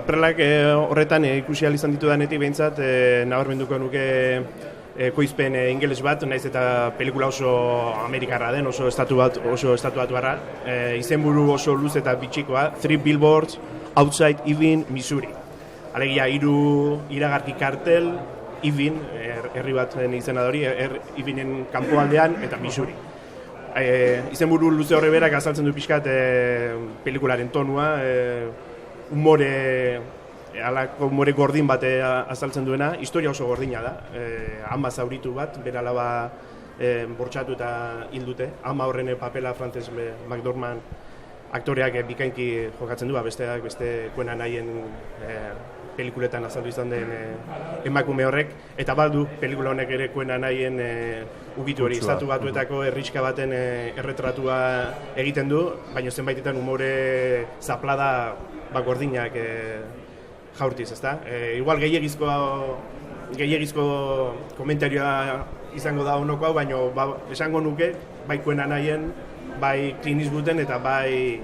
Prelak horretan ikusi ahal izan ditu danetik behintzat, nabarmenduko nuke ekoizpen ingeles bat, naiz eta pelikula oso amerikarra den, oso estatu batuarra. Izenburu oso luz eta bitxikoa, 3 Billboards Outside Ebbing, Missouri. Alegia 3 iragarki kartel, Ebbing, herri bat izena da hori, Ebbingen kanpoaldean eta Missouri. Izenburu luze horre berak azaltzen du pixkat pelikularen tonua, umore gordin bat azaltzen duena, historia oso gordina da. Ama zauritu bat, bere alaba bortxatu eta hil dute. Ama horren papela Frances McDormand aktoreak bikainki jokatzen du, beste kuena nahien pelikuletan azaldu izan den emakume horrek, eta baldu pelikula honek ere kuena nahien ugitu hori, estatu batuetako herrixka baten erretratua egiten du, baina zenbaitetan umore zaplada gordinak jaurtiz, ezta? Igual gehiagizko komentarioa izango da honoko hau, baina esango nuke, bai kuena nahien, bai Clint Eastwooden eta bai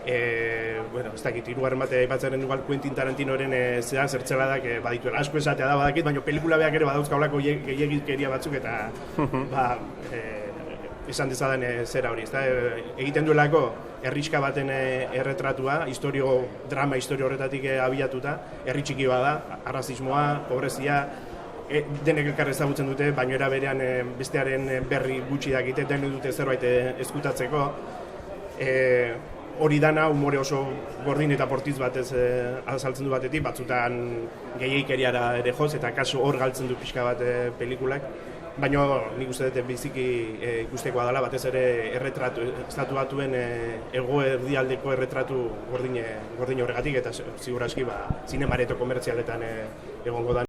ez dakit, hirugarren batea aipatzaren igual Quentin Tarantinoren zertzeladak badituela. Asko esatea da badakit, baina pelikula beak ere badauzkaulako gehiagikeria batzuk eta esan dezadan zera hori. Egiten duelako herrixka baten erretratua, drama historio horretatik abiatuta, herri txiki bada, arrazismoa, pobrezia, denek elkar ezagutzen dute, baina era berean bestearen berri gutxi dakite, denek dute zerbait ezkutatzeko. Hori dana umore oso gordin eta portiz batez azaltzen du batetik, batzutan gehiagikeriara ere joz, eta kasu hor galtzen du pixka bat pelikulak. Baina nik uste dut biziki ikustekoa dela, batez ere estatu batuen hego-erdialdeko erretratu gordin horregatik, eta ziur aski zinemareto komertzialetan egongo da.